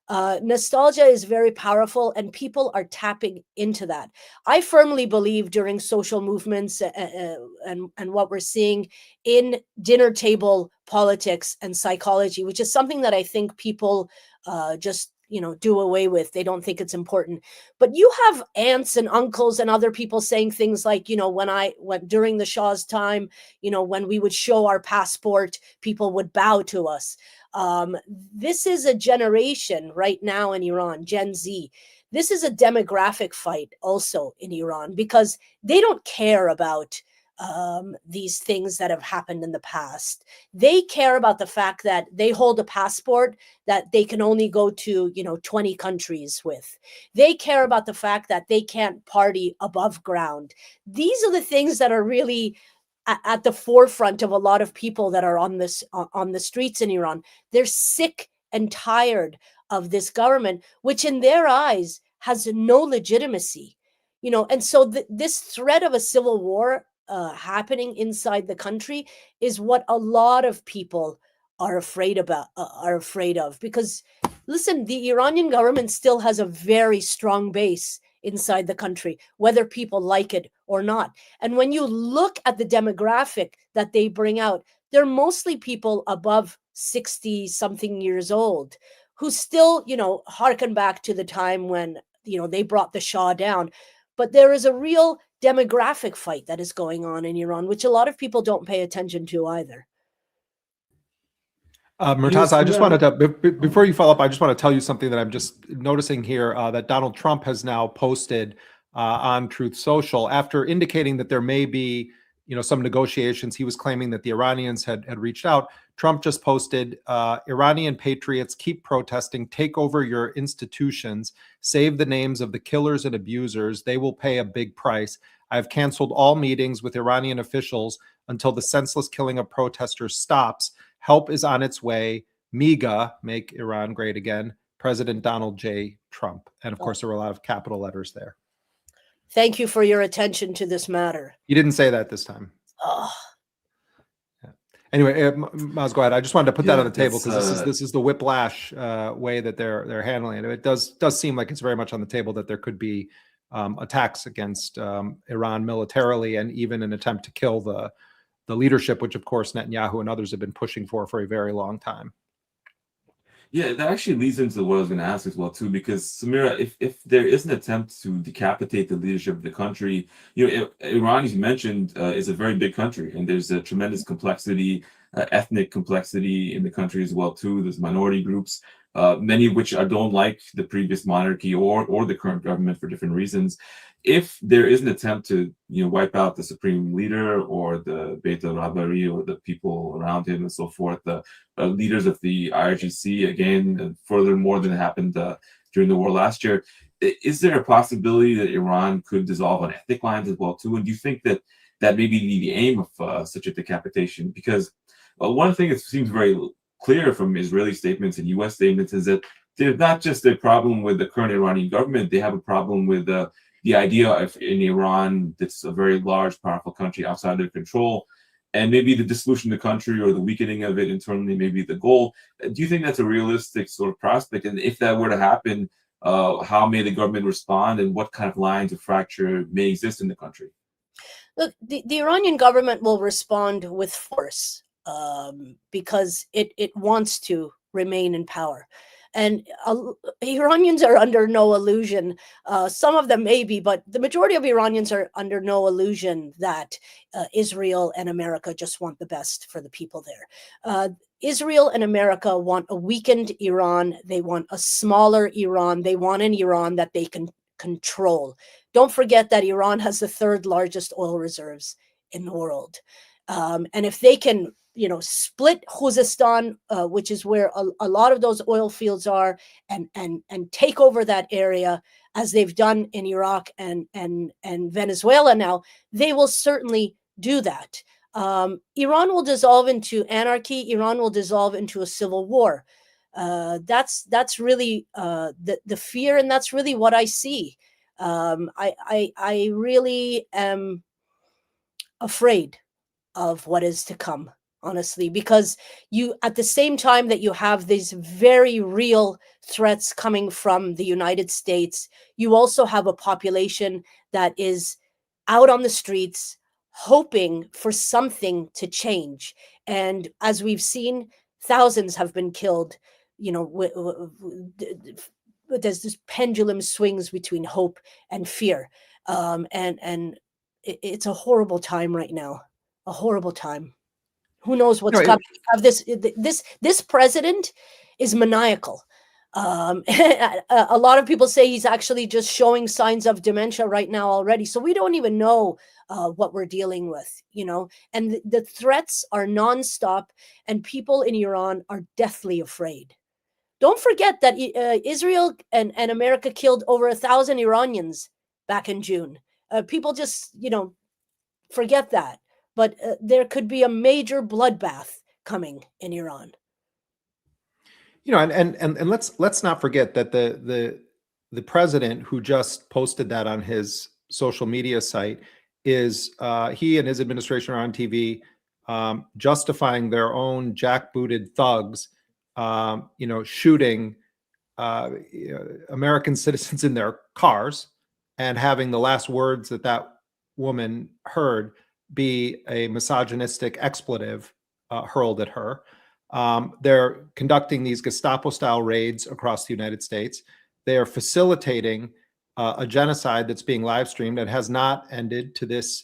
Nostalgia is very powerful, and people are tapping into that. I firmly believe during social movements and what we're seeing in dinner table politics and psychology, which is something that I think people just do away with. They don't think it's important. But you have aunts and uncles and other people saying things like, when during the Shah's time, when we would show our passport, people would bow to us. This is a generation right now in Iran, Gen Z. This is a demographic fight also in Iran because they don't care about these things that have happened in the past. They care about the fact that they hold a passport that they can only go to, 20 countries with. They care about the fact that they can't party above ground. These are the things that are really at the forefront of a lot of people that are on the streets in Iran. They're sick and tired of this government, which in their eyes has no legitimacy, and so this threat of a civil war happening inside the country is what a lot of people are afraid of, because listen, the Iranian government still has a very strong base inside the country, whether people like it or not. And when you look at the demographic that they bring out, they're mostly people above 60 something years old who still, harken back to the time when, they brought the Shah down. But there is a real demographic fight that is going on in Iran, which a lot of people don't pay attention to either. Murtaza, I just wanted to, before you follow up, I just want to tell you something that I'm just noticing here, that Donald Trump has now posted on Truth Social after indicating that there may be, some negotiations. He was claiming that the Iranians had reached out. Trump just posted, Iranian patriots, keep protesting, take over your institutions, save the names of the killers and abusers. They will pay a big price. I've canceled all meetings with Iranian officials until the senseless killing of protesters stops. Help is on its way. MEGA, make Iran great again. President Donald J. Trump. And of course, there were a lot of capital letters there. Thank you for your attention to this matter. You didn't say that this time. Oh. Yeah. Anyway, Maz, go ahead. I just wanted to put that on the table because this is the whiplash way that they're handling it. It does seem like it's very much on the table that there could be attacks against Iran militarily, and even an attempt to kill the leadership, which of course Netanyahu and others have been pushing for a very long time. Yeah, that actually leads into what I was going to ask as well too, because Samira, if there is an attempt to decapitate the leadership of the country, Iran, as you mentioned, is a very big country, and there's a tremendous complexity, ethnic complexity in the country as well too. There's minority groups, many of which don't like the previous monarchy or the current government for different reasons. if there is an attempt to wipe out the supreme leader or the Beit al-Rabari or the people around him and so forth, the leaders of the IRGC, again, furthermore than happened during the war last year, is there a possibility that Iran could dissolve on ethnic lines as well too? And do you think that that may be the aim of such a decapitation? Because one thing that seems very clear from Israeli statements and U.S. statements is that there's not just a problem with the current Iranian government; they have a problem with the idea of in Iran, that's a very large, powerful country outside their control, and maybe the dissolution of the country or the weakening of it internally may be the goal. Do you think that's a realistic sort of prospect? And if that were to happen, how may the government respond, and what kind of lines of fracture may exist in the country? Look, the Iranian government will respond with force because it wants to remain in power. And Iranians are under no illusion. Some of them may be, but the majority of Iranians are under no illusion that Israel and America just want the best for the people there. Israel and America want a weakened Iran. They want a smaller Iran. They want an Iran that they can control. Don't forget that Iran has the third largest oil reserves in the world. And if they can split Khuzestan, which is where a lot of those oil fields are, and take over that area, as they've done in Iraq and Venezuela now, they will certainly do that. Iran will dissolve into anarchy. Iran will dissolve into a civil war. That's really the fear, and that's really what I see. I really am afraid of what is to come, honestly, because you, at the same time that you have these very real threats coming from the United States, you also have a population that is out on the streets hoping for something to change. And as we've seen, thousands have been killed. There's this pendulum swings between hope and fear. And it's a horrible time right now, a horrible time. Who knows what's coming? Have this president is maniacal. A lot of people say he's actually just showing signs of dementia right now already. So we don't even know what we're dealing with, and the threats are nonstop, and people in Iran are deathly afraid. Don't forget that Israel and America killed over 1,000 Iranians back in June. People just, forget that. But there could be a major bloodbath coming in Iran. And let's not forget that the president who just posted that on his social media site is he and his administration are on TV justifying their own jackbooted thugs, shooting American citizens in their cars and having the last words that woman heard be a misogynistic expletive hurled at her. They're conducting these Gestapo-style raids across the United States. They are facilitating a genocide that's being live streamed and has not ended to this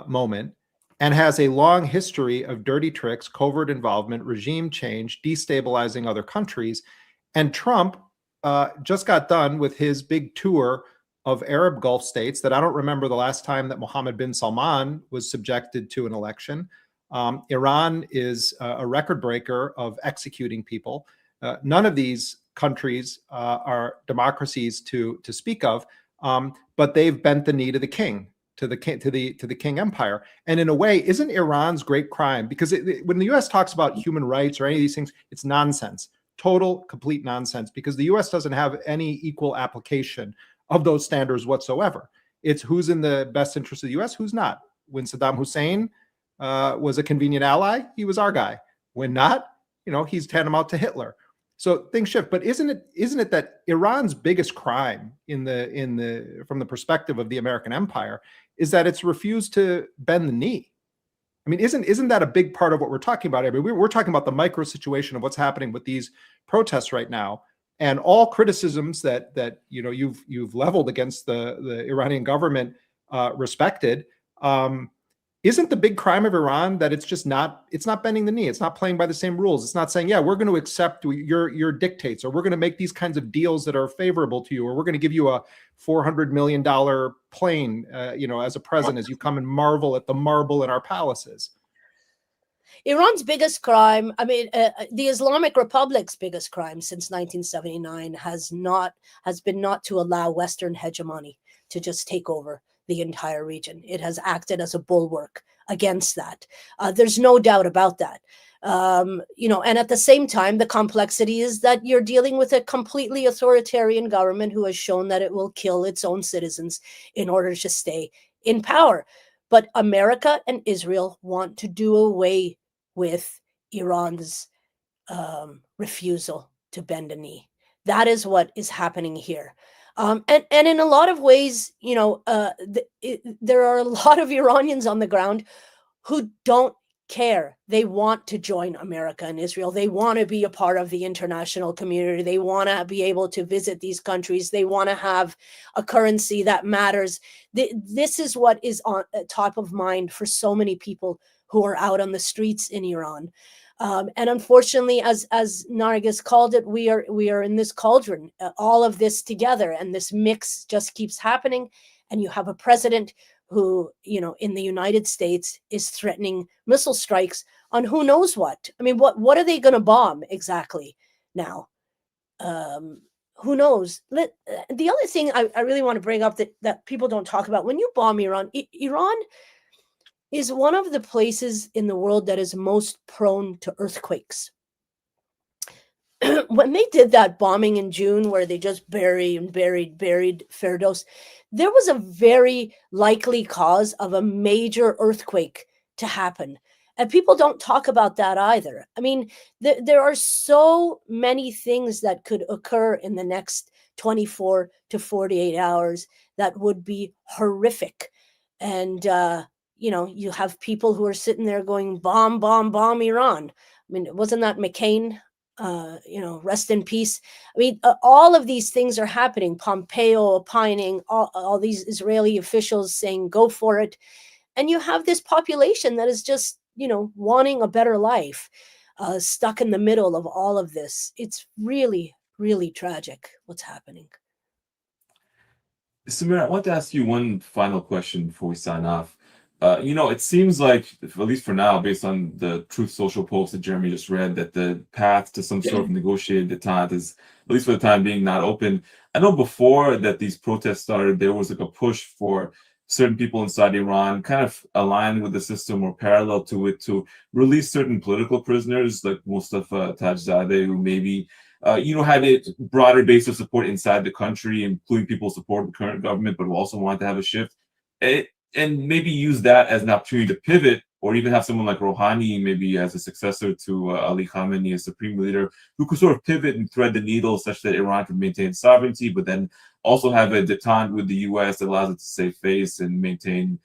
moment, and has a long history of dirty tricks, covert involvement, regime change, destabilizing other countries. And Trump just got done with his big tour of Arab Gulf states that I don't remember the last time that Mohammed bin Salman was subjected to an election. Iran is a record breaker of executing people. None of these countries are democracies to speak of, but they've bent the knee to the king, to the king empire. And in a way, isn't Iran's great crime? Because when the U.S. talks about human rights or any of these things, it's nonsense, total, complete nonsense, because the U.S. doesn't have any equal application of those standards whatsoever. It's who's in the best interest of the U.S., who's not. When Saddam Hussein was a convenient ally, he was our guy. When not, he's tantamount to Hitler. So things shift. But isn't it that Iran's biggest crime from the perspective of the American empire is that it's refused to bend the knee? I mean, isn't that a big part of what we're talking about? I mean, we're talking about the micro situation of what's happening with these protests right now. And all criticisms that you've leveled against the Iranian government respected. isn't the big crime of Iran that it's not bending the knee. It's not playing by the same rules. It's not saying, yeah, we're going to accept your dictates, or we're going to make these kinds of deals that are favorable to you, or we're going to give you a $400 million plane, as a present as you come and marvel at the marble in our palaces. Iran's biggest crime, the Islamic Republic's biggest crime since 1979 has been not to allow Western hegemony to just take over the entire region. It has acted as a bulwark against that. There's no doubt about that. And at the same time, the complexity is that you're dealing with a completely authoritarian government who has shown that it will kill its own citizens in order to stay in power. But America and Israel want to do away with Iran's refusal to bend a knee. That is what is happening here. And in a lot of ways, there are a lot of Iranians on the ground who don't care. They want to join America and Israel. They want to be a part of the international community. They want to be able to visit these countries. They want to have a currency that matters. This is what is on top of mind for so many people who are out on the streets in Iran. And unfortunately, as Narges called it, we are in this cauldron, all of this together, and this mix just keeps happening. And you have a president who, in the United States is threatening missile strikes on who knows what. I mean, what are they going to bomb exactly now? Who knows? The other thing I really want to bring up that people don't talk about, when you bomb Iran, Iran is one of the places in the world that is most prone to earthquakes. When they did that bombing in June, where they just buried Firdos, there was a very likely cause of a major earthquake to happen. And people don't talk about that either. I mean, there are so many things that could occur in the next 24 to 48 hours that would be horrific. And, you have people who are sitting there going, bomb, bomb, bomb Iran. I mean, wasn't that McCain? Rest in peace. I mean, all of these things are happening. Pompeo opining, all these Israeli officials saying, go for it. And you have this population that is just, wanting a better life, stuck in the middle of all of this. It's really, really tragic what's happening. Samira, I want to ask you one final question before we sign off. It seems like, at least for now, based on the Truth Social post that Jeremy just read, that the path to some sort of negotiated detente is, at least for the time being, not open. I know before that these protests started, there was like a push for certain people inside Iran, kind of aligned with the system or parallel to it, to release certain political prisoners, like Mustafa Tajzadeh, who maybe had a broader base of support inside the country, including people who support the current government, but who also wanted to have a shift. And maybe use that as an opportunity to pivot, or even have someone like Rouhani, maybe as a successor to Ali Khamenei as supreme leader, who could sort of pivot and thread the needle such that Iran could maintain sovereignty, but then also have a detente with the U.S. that allows it to save face and maintain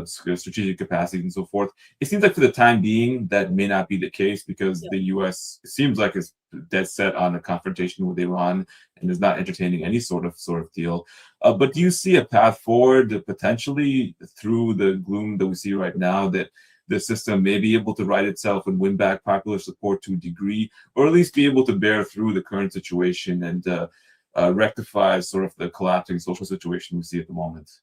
strategic capacities and so forth. It seems like for the time being, that may not be the case, because the U.S. seems like is dead set on a confrontation with Iran and is not entertaining any sort of deal. But do you see a path forward, potentially through the gloom that we see right now, that the system may be able to right itself and win back popular support to a degree, or at least be able to bear through the current situation and rectify sort of the collapsing social situation we see at the moment?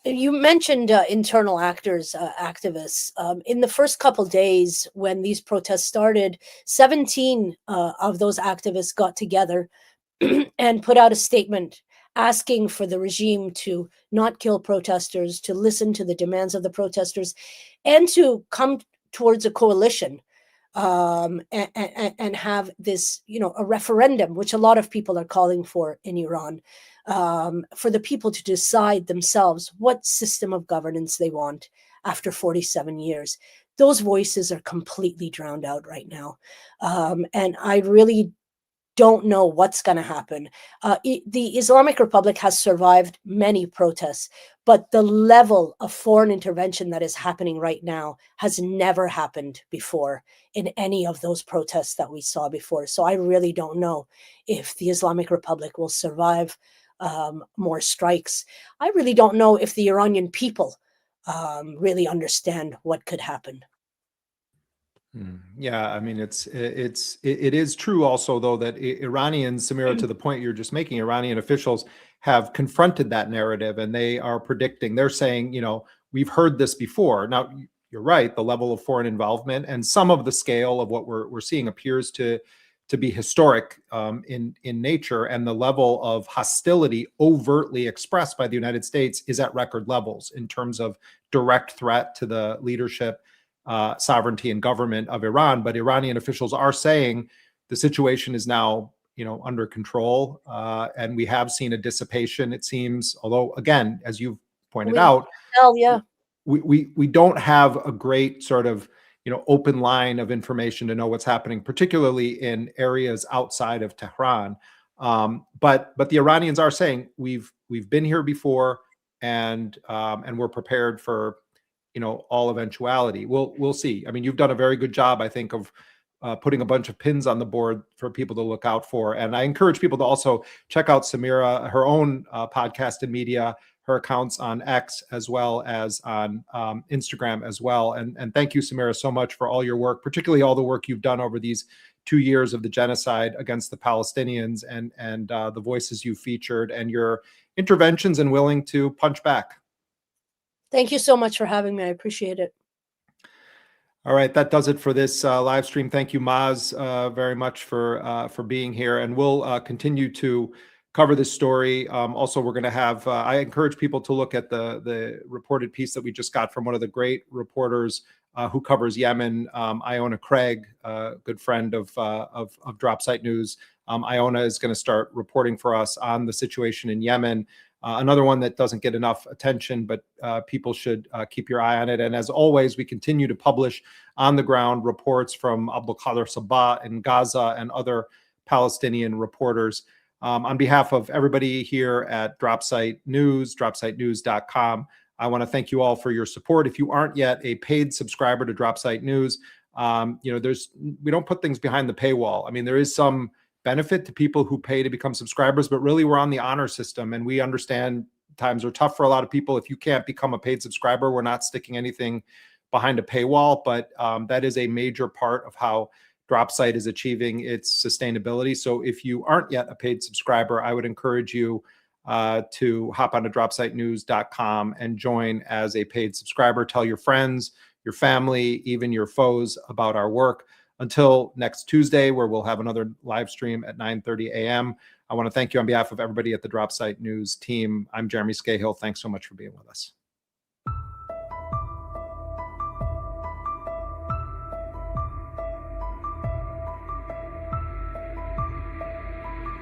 You mentioned internal actors, activists. In the first couple days when these protests started, 17 of those activists got together and put out a statement asking for the regime to not kill protesters, to listen to the demands of the protesters, and to come towards a coalition and have this, a referendum, which a lot of people are calling for in Iran, for the people to decide themselves what system of governance they want after 47 years. Those voices are completely drowned out right now. And I really don't know what's going to happen. The Islamic Republic has survived many protests, but the level of foreign intervention that is happening right now has never happened before in any of those protests that we saw before. So I really don't know if the Islamic Republic will survive more strikes. I really don't know if the Iranian people really understand what could happen. Yeah, I mean, it is true also, though, that Iranians, Samira, to the point you're just making, Iranian officials have confronted that narrative, and they are predicting, they're saying, we've heard this before. Now, you're right, the level of foreign involvement and some of the scale of what we're seeing appears to be historic in nature, and the level of hostility overtly expressed by the United States is at record levels in terms of direct threat to the leadership, sovereignty, and government of Iran. But Iranian officials are saying the situation is now, under control, and we have seen a dissipation, it seems. Although, again, as you've pointed out, Yeah. we don't have a great sort of open line of information to know what's happening, particularly in areas outside of Tehran. But the Iranians are saying we've been here before, and we're prepared for all eventuality. We'll see. I mean, you've done a very good job, I think, of putting a bunch of pins on the board for people to look out for. And I encourage people to also check out Samira, her own podcast and media, her accounts on X, as well as on Instagram as well. And thank you, Samira, so much for all your work, particularly all the work you've done over these 2 years of the genocide against the Palestinians, and the voices you featured, and your interventions and willing to punch back. Thank you so much for having me. I appreciate it. All right, that does it for this live stream. Thank you, Maz, very much for being here, and we'll continue to cover this story. Also, we're going to have. I encourage people to look at the reported piece that we just got from one of the great reporters who covers Yemen, Iona Craig, good friend of Dropsite News. Iona is going to start reporting for us on the situation in Yemen. Another one that doesn't get enough attention, but people should keep your eye on it. And as always, we continue to publish on the ground reports from Abdul Qadir Sabah in Gaza and other Palestinian reporters. On behalf of everybody here at Dropsite News, dropsitenews.com, I want to thank you all for your support. If you aren't yet a paid subscriber to Dropsite News, we don't put things behind the paywall. I mean, there is some benefit to people who pay to become subscribers, but really we're on the honor system, and we understand times are tough for a lot of people. If you can't become a paid subscriber, we're not sticking anything behind a paywall, but that is a major part of how Dropsite is achieving its sustainability. So if you aren't yet a paid subscriber, I would encourage you to hop onto dropsitenews.com and join as a paid subscriber. Tell your friends, your family, even your foes about our work. Until next Tuesday, where we'll have another live stream at 9:30 a.m. I want to thank you on behalf of everybody at the Dropsite News team. I'm Jeremy Scahill. Thanks so much for being with us.